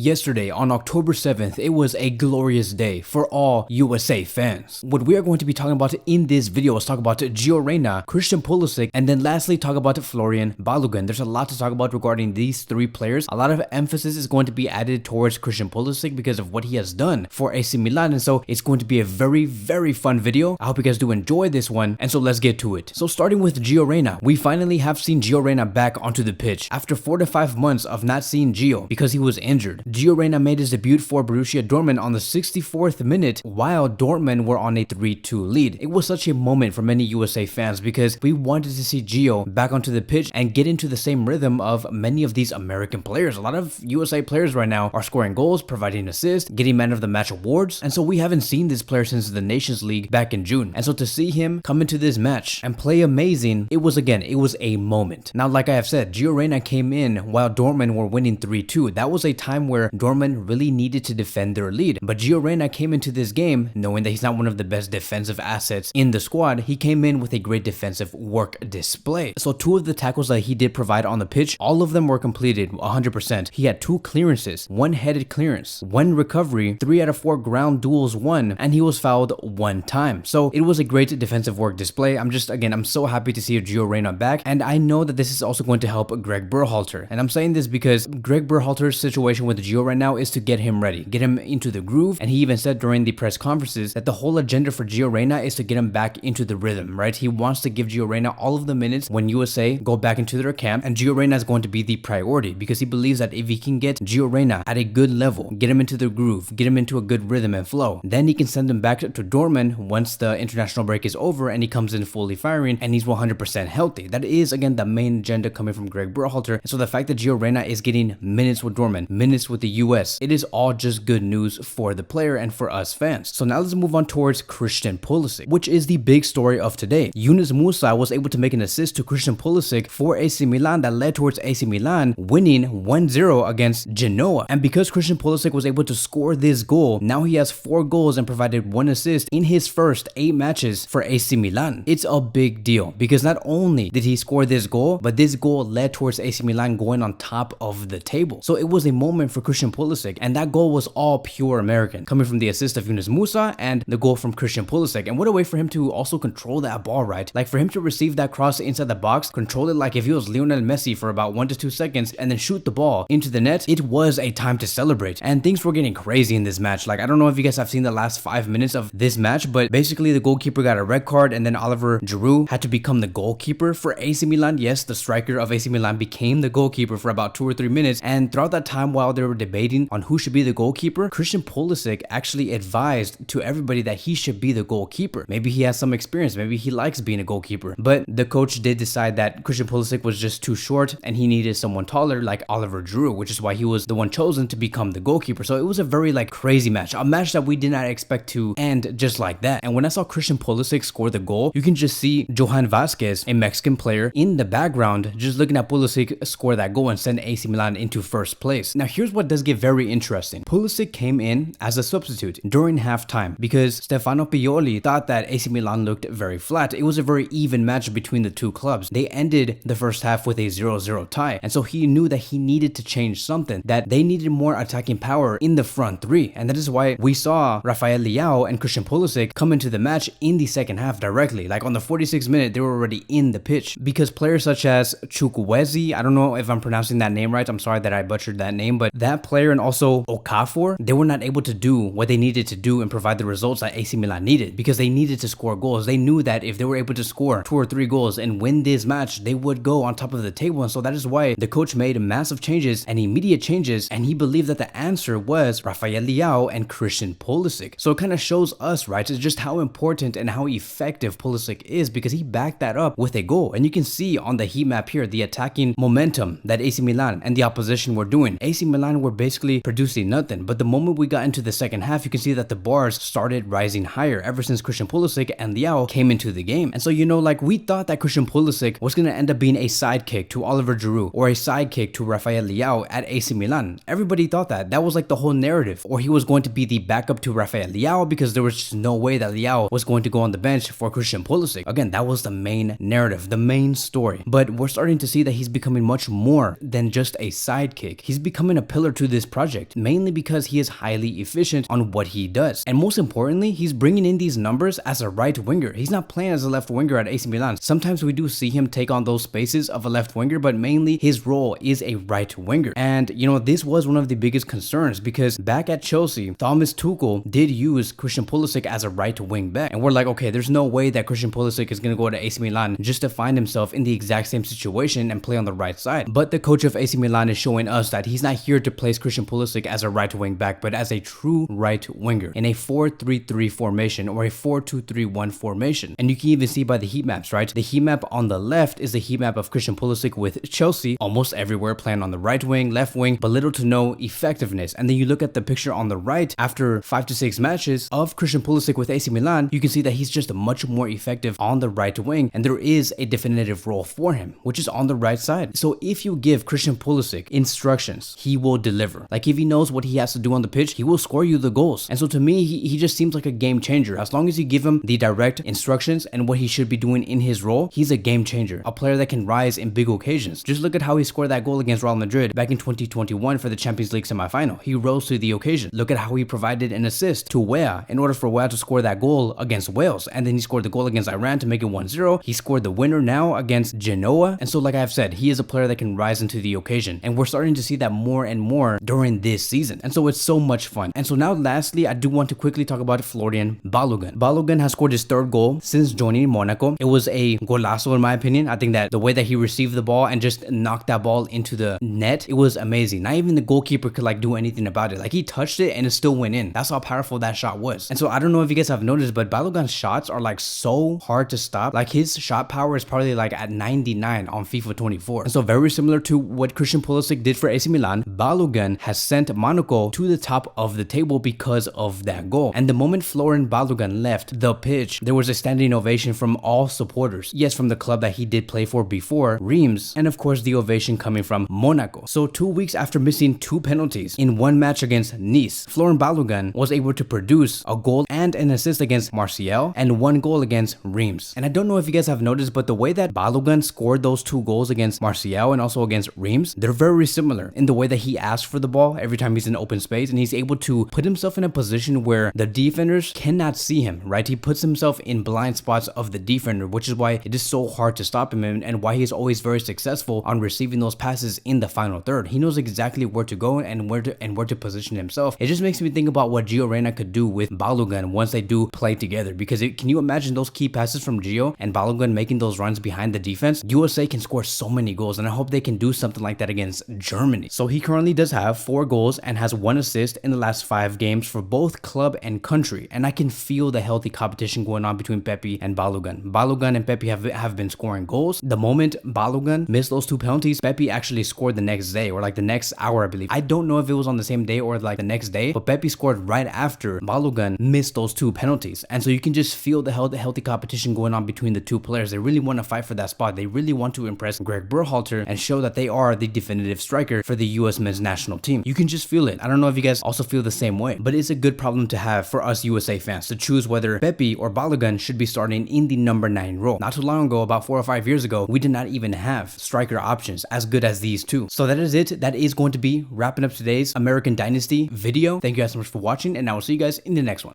Yesterday, on October 7th, it was a glorious day for all USA fans. What we are going to be talking about in this video is talk about Gio Reyna, Christian Pulisic, and then lastly talk about Florian Balogun. There's a lot to talk about regarding these three players. A lot of emphasis is going to be added towards Christian Pulisic because of what he has done for AC Milan, and so it's going to be a very fun video. I hope you guys do enjoy this one, and so let's get to it. So starting with Gio Reyna, we finally have seen Gio Reyna back onto the pitch after 4 to 5 months of not seeing Gio because he was injured. Gio Reyna made his debut for Borussia Dortmund on the 64th minute while Dortmund were on a 3-2 lead. It was such a moment for many USA fans because we wanted to see Gio back onto the pitch and get into the same rhythm of many of these American players. A lot of USA players right now are scoring goals, providing assists, getting man of the match awards, and so we haven't seen this player since the Nations League back in June. And so to see him come into this match and play amazing, it was a moment. Now, like I have said, Gio Reyna came in while Dortmund were winning 3-2. That was a time where Dortmund really needed to defend their lead. But Gio Reyna came into this game knowing that he's not one of the best defensive assets in the squad. He came in with a great defensive work display. So 2 of the tackles that he did provide on the pitch, all of them were completed 100%. He had 2 clearances, 1 headed clearance, 1 recovery, 3 out of 4 ground duels won, and he was fouled 1 time. So it was a great defensive work display. I'm so happy to see Gio Reyna back, and I know that this is also going to help Greg Berhalter. And I'm saying this because Greg Berhalter's situation with Gio right now is to get him ready, get him into the groove, and he even said during the press conferences that the whole agenda for Gio Reyna is to get him back into the rhythm, right? He wants to give Gio Reyna all of the minutes when USA go back into their camp, and Gio Reyna is going to be the priority because he believes that if he can get Gio Reyna at a good level, get him into the groove, get him into a good rhythm and flow, then he can send him back to Dortmund once the international break is over and he comes in fully firing and he's 100% healthy. That is, again, the main agenda coming from Greg Berhalter. And so the fact that Gio Reyna is getting minutes with Dortmund, minutes with the US, it is all just good news for the player and for us fans. So now let's move on towards Christian Pulisic, which is the big story of today. Yunus Musa was able to make an assist to Christian Pulisic for AC Milan that led towards AC Milan winning 1-0 against Genoa. And because Christian Pulisic was able to score this goal, now he has 4 goals and provided 1 assist in his first 8 matches for AC Milan. It's a big deal because not only did he score this goal, but this goal led towards AC Milan going on top of the table. So it was a moment for Christian Pulisic, and that goal was all pure American, coming from the assist of Yunus Musa and the goal from Christian Pulisic. And what a way for him to also control that ball, right? Like for him to receive that cross inside the box, control it like if he was Lionel Messi for about 1 to 2 seconds, and then shoot the ball into the net. It was a time to celebrate, and things were getting crazy in this match. Like, I don't know if you guys have seen the last 5 minutes of this match, but basically the goalkeeper got a red card, and then Oliver Giroud had to become the goalkeeper for AC Milan. Yes, the striker of AC Milan became the goalkeeper for about 2 or 3 minutes, and throughout that time while they were debating on who should be the goalkeeper, Christian Pulisic actually advised to everybody that he should be the goalkeeper. Maybe he has some experience, maybe he likes being a goalkeeper, but the coach did decide that Christian Pulisic was just too short and he needed someone taller like Oliver Giroud, which is why he was the one chosen to become the goalkeeper. So it was a very crazy match, a match that we did not expect to end just like that. And when I saw Christian Pulisic score the goal, you can just see Johan Vasquez, a Mexican player, in the background just looking at Pulisic score that goal and send AC Milan into first place. Now here's what does get very interesting. Pulisic came in as a substitute during halftime because Stefano Pioli thought that AC Milan looked very flat. It was a very even match between the 2 clubs. They ended the first half with a 0-0 tie, and so he knew that he needed to change something, that they needed more attacking power in the front 3, and that is why we saw Rafael Leao and Christian Pulisic come into the match in the second half directly. Like on the 46th minute, they were already in the pitch because players such as Chukwueze, I don't know if I'm pronouncing that name right, I'm sorry that I butchered that name, but that player and also Okafor, they were not able to do what they needed to do and provide the results that AC Milan needed because they needed to score goals. They knew that if they were able to score 2 or 3 goals and win this match, they would go on top of the table. And so that is why the coach made massive changes and immediate changes, and he believed that the answer was Rafael Leao and Christian Pulisic. So it kind of shows us, right, just how important and how effective Pulisic is because he backed that up with a goal. And you can see on the heat map here the attacking momentum that AC Milan and the opposition were doing. AC Milan were basically producing nothing, but the moment we got into the second half, you can see that the bars started rising higher ever since Christian Pulisic and Leao came into the game. And so, we thought that Christian Pulisic was going to end up being a sidekick to Oliver Giroud or a sidekick to Rafael Leao at AC Milan. Everybody thought that. That was like the whole narrative. Or he was going to be the backup to Rafael Leao because there was just no way that Leao was going to go on the bench for Christian Pulisic. Again, that was the main narrative, the main story. But we're starting to see that he's becoming much more than just a sidekick. He's becoming a pillar to this project, mainly because he is highly efficient on what he does. And most importantly, he's bringing in these numbers as a right winger. He's not playing as a left winger at AC Milan. Sometimes we do see him take on those spaces of a left winger, but mainly his role is a right winger. And you know, this was one of the biggest concerns because back at Chelsea, Thomas Tuchel did use Christian Pulisic as a right wing back. And we're like, okay, there's no way that Christian Pulisic is going to go to AC Milan just to find himself in the exact same situation and play on the right side. But the coach of AC Milan is showing us that he's not here to place Christian Pulisic as a right wing back, but as a true right winger in a 4-3-3 formation or a 4-2-3-1 formation. And you can even see by the heat maps, right? The heat map on the left is the heat map of Christian Pulisic with Chelsea almost everywhere playing on the right wing, left wing, but little to no effectiveness. And then you look at the picture on the right after 5 to 6 matches of Christian Pulisic with AC Milan, you can see that he's just much more effective on the right wing, and there is a definitive role for him, which is on the right side. So if you give Christian Pulisic instructions, he will deliver. Like if he knows what he has to do on the pitch, he will score you the goals. And so to me, he just seems like a game changer. As long as you give him the direct instructions and what he should be doing in his role, he's a game changer, a player that can rise in big occasions. Just look at how he scored that goal against Real Madrid back in 2021 for the Champions League semifinal. He rose to the occasion. Look at how he provided an assist to Weah in order for Weah to score that goal against Wales, and then he scored the goal against Iran to make it 1-0. He scored the winner now against Genoa. And so like I've said, he is a player that can rise into the occasion, and we're starting to see that more and more during this season. And so it's so much fun. And so now lastly, I do want to quickly talk about Florian Balogun. Balogun has scored his 3rd goal since joining Monaco. It was a golazo in my opinion. I think that the way that he received the ball and just knocked that ball into the net, it was amazing. Not even the goalkeeper could like do anything about it. Like he touched it and it still went in. That's how powerful that shot was. And so I don't know if you guys have noticed, but Balogun's shots are like so hard to stop. Like his shot power is probably like at 99 on FIFA 24. And so very similar to what Christian Pulisic did for AC Milan, Balogun has sent Monaco to the top of the table because of that goal. And the moment Florian Balogun left the pitch, there was a standing ovation from all supporters. Yes, from the club that he did play for before, Reims, and of course the ovation coming from Monaco. So 2 weeks after missing 2 penalties in one match against Nice, Florian Balogun was able to produce a goal and an assist against Marseille and 1 goal against Reims. And I don't know if you guys have noticed, but the way that Balogun scored those 2 goals against Marseille and also against Reims, they're very similar in the way that he asks for the ball every time he's in open space, and he's able to put himself in a position where the defenders cannot see him, right? He puts himself in blind spots of the defender, which is why it is so hard to stop him and why he's always very successful on receiving those passes in the final third. He knows exactly where to go and where to position himself. It just makes me think about what Gio Reyna could do with Balogun once they do play together, because can you imagine those key passes from Gio and Balogun making those runs behind the defense? USA can score so many goals, and I hope they can do something like that against Germany. So he currently does have 4 goals and has 1 assist in the last 5 games for both club and country, and I can feel the healthy competition going on between Pepe and Balogun. Balogun and Pepe have been scoring goals. The moment Balogun missed those 2 penalties, Pepe actually scored the next day, or like the next hour, I believe. I don't know if it was on the same day or like the next day, but Pepe scored right after Balogun missed those 2 penalties. And so you can just feel the healthy competition going on between the 2 players. They really want to fight for that spot. They really want to impress Greg Berhalter and show that they are the definitive striker for the US men's national team. You can just feel it. I don't know if you guys also feel the same way, but it's a good problem to have for us USA fans to choose whether Pepe or Balogun should be starting in the number 9 role. Not too long ago, about 4 or 5 years ago, we did not even have striker options as good as these 2. So that is it. That is going to be wrapping up today's American Dynasty video. Thank you guys so much for watching, and I will see you guys in the next one.